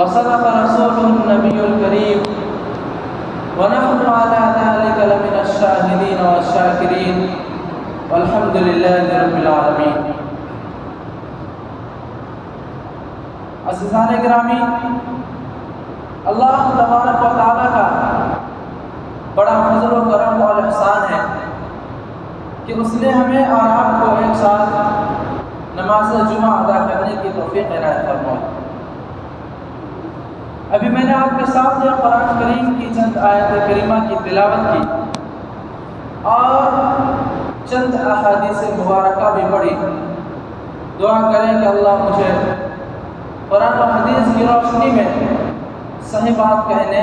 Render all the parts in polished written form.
وصدق رسوله النبي الكريم ونحن على ذلك لمن الشاهدين والشاكرين والحمد لله رب العالمين. عزیزان گرامی، اللہ تبارک و تعالیٰ کا بڑا فضل و کرم اور احسان ہے کہ اس نے ہمیں اور آپ کو ایک ساتھ نماز جمعہ ادا کرنے کی توفیق عنایت فرمائی. ابھی میں نے آپ کے سامنے قرآن کریم کی چند آیت کریمہ کی تلاوت کی اور چند احادیث مبارکہ بھی پڑھی. دعا کریں کہ اللہ مجھے قرآن و حدیث کی روشنی میں صحیح بات کہنے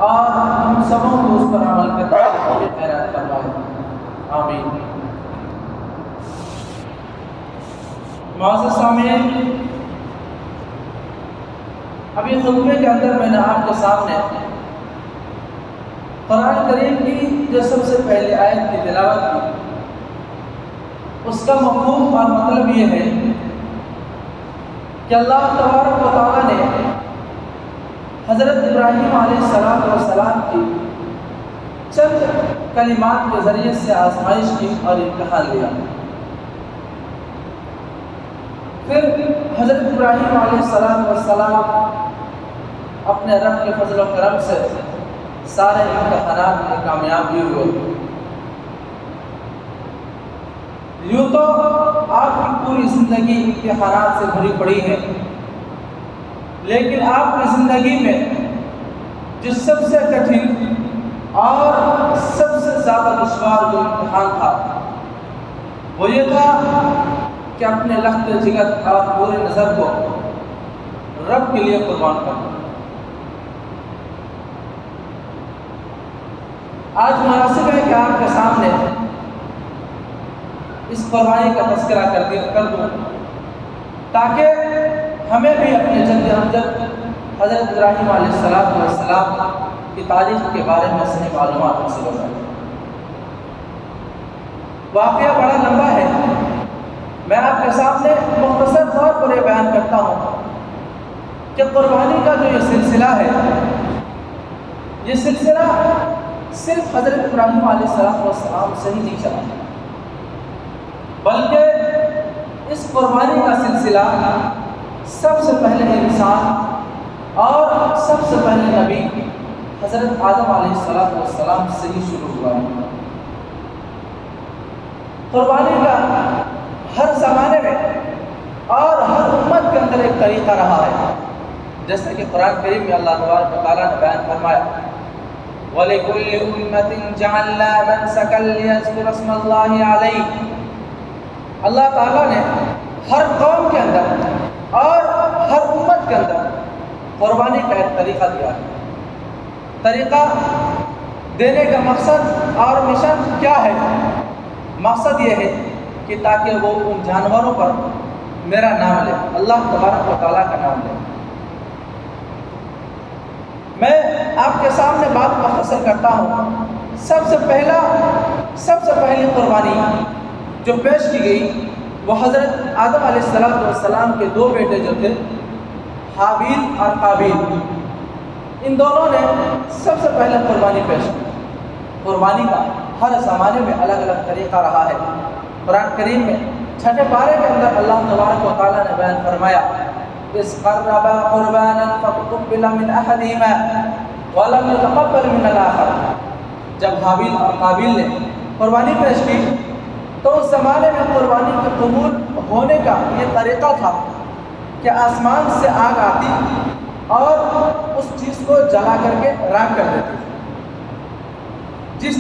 اور ہم سبوں کو اس پر عمل کرنے کی توفیق عنایت فرمائے. آمین. معزز سامعین، ابھی خطبے کے اندر میں نے آپ کے سامنے قرآن کریم کی جو سب سے پہلی آیت کی تلاوت کی، اس کا مفہوم اور مطلب یہ ہے کہ اللہ تبارک و تعالیٰ نے حضرت ابراہیم علیہ السلام کی چند کلمات کے ذریعے سے آزمائش کی اور امتحان لیا. پھر حضرت ابراہیم علیہ السلام اپنے رب کے فضل و کرم سے سارے امتحانات میں کامیاب بھی ہوئے. یوں تو آپ کی پوری زندگی امتحانات سے بھری پڑی ہے، لیکن آپ کی زندگی میں جو سب سے کٹھن اور سب سے زیادہ دشوار جو امتحان تھا وہ یہ تھا کہ اپنے لخت جگر اور پورے نظر کو رب کے لیے قربان کرنا. آج مناسب ہے کہ آپ کے سامنے اس قربانی کا تذکرہ کر دوں تاکہ ہمیں بھی اپنے جد امجد حضرت ابراہیم علیہ السلام کی تاریخ کے بارے میں صحیح معلومات حاصل ہو جائے. واقعہ بڑا لمبا ہے، میں آپ کے سامنے مختصر طور پر یہ بیان کرتا ہوں کہ قربانی کا جو یہ سلسلہ ہے، یہ سلسلہ صرف حضرت ابراہیم علیہ السلام سے ہی نہیں چلا، بلکہ اس قربانی کا سلسلہ سب سے پہلے انسان اور سب سے پہلے نبی حضرت آدم علیہ السلام سے ہی شروع ہوا ہے. قربانی کا ہر زمانے میں اور ہر امت کے اندر ایک طریقہ رہا ہے، جیسے کہ قرآن کریم میں اللہ تبارک و تعالیٰ نے بیان فرمایا وَلِكُلِّ أُمَّةٍ جَعَلْنَا مَنْسَكًا لِيَذْكُرُوا اسْمَ اللَّهِ عَلَيْهِ. اللہ تعالیٰ نے ہر قوم کے اندر اور ہر امت کے اندر قربانی کا ایک طریقہ دیا ہے. طریقہ دینے کا مقصد اور مشن کیا ہے؟ مقصد یہ ہے کہ تاکہ وہ ان جانوروں پر میرا نام لے، اللہ تبارک و تعالیٰ کا نام لے. میں آپ کے سامنے بات مختصر کرتا ہوں. سب سے پہلی قربانی جو پیش کی گئی وہ حضرت آدم علیہ السلام کے دو بیٹے جو تھے حابیل اور قابیل، ان دونوں نے سب سے پہلے قربانی پیش کی. قربانی کا ہر زمانے میں الگ الگ طریقہ رہا ہے. قرآن کریم میں چھٹے پارے کے اندر اللہ تبارک و تعالیٰ نے بیان فرمایا اِذْ قَرَّبَا قُرْبَانًا فَتُقُبِّلَ مِنْ أَحَدِهِمَا وَلَمْ يُتَقَبَّلْ مِنَ الْآخَرِ. جب حابیل اور قابیل نے قربانی پیش کی تو اس زمانے میں قربانی کے قبول ہونے کا یہ طریقہ تھا کہ آسمان سے آگ آتی اور اس چیز کو جلا کر کے راکھ کر دیتی. جس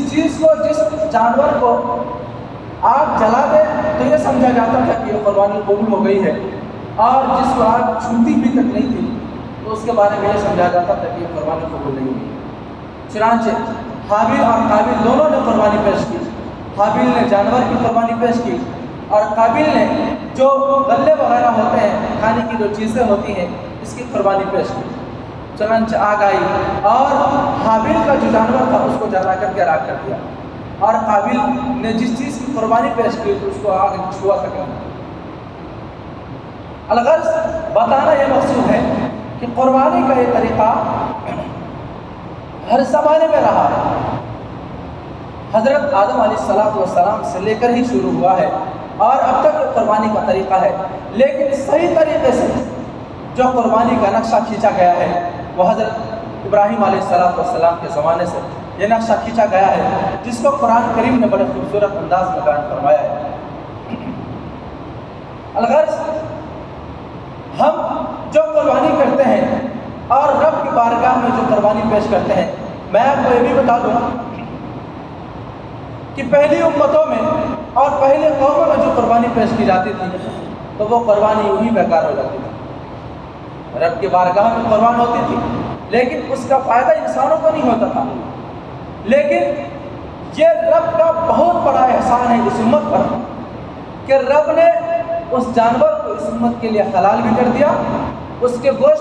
جانور کو آگ جلا دے تو یہ سمجھا جاتا تھا کہ یہ قربانی قبول ہو گئی ہے، اور جس کو آگ چھوتی بھی تک نہیں تھی تو اس کے بارے میں یہ سمجھا جاتا تھا کہ یہ قربانی قبول نہیں ہوئی. چنانچہ حابیل اور قابیل دونوں نے قربانی پیش کی. حابیل نے جانور کی قربانی پیش کی اور قابیل نے جو غلے وغیرہ ہوتے ہیں، کھانے کی جو چیزیں ہوتی ہیں، اس کی قربانی پیش کی. چنانچہ آگ آئی اور حابیل کا جو جانور تھا اس کو جلا کر کے راکھ کر دیا، اور قابیل نے جس چیز کی قربانی پیش کی تو اس کو آگ چھوا تک نہیں. الغرض بتانا یہ مقصود ہے کہ قربانی کا یہ طریقہ ہر زمانے میں رہا ہے، حضرت آدم علیہ السلام سے لے کر ہی شروع ہوا ہے اور اب تک یہ قربانی کا طریقہ ہے، لیکن صحیح طریقے سے جو قربانی کا نقشہ کھینچا گیا ہے وہ حضرت ابراہیم علیہ السلام کے زمانے سے یہ نقشہ کھینچا گیا ہے، جس کو قرآن کریم نے بڑے خوبصورت انداز میں بیان فرمایا ہے۔ الغرض ہم جو قربانی کرتے ہیں اور رب کی بارگاہ میں جو قربانی پیش کرتے ہیں، میں آپ کو یہ بھی بتا دوں کہ پہلی امتوں میں اور پہلے قوموں میں جو قربانی پیش کی جاتی تھی تو وہ قربانی یوں ہی بیکار ہو جاتی تھی۔ رب کی بارگاہ میں قربان ہوتی تھی لیکن اس کا فائدہ انسانوں کو نہیں ہوتا تھا، لیکن یہ رب کا بہت بڑا احسان ہے اس امت پر کہ رب نے اس جانور کو اس امت کے لیے حلال بھی کر دیا، اس کے گوشت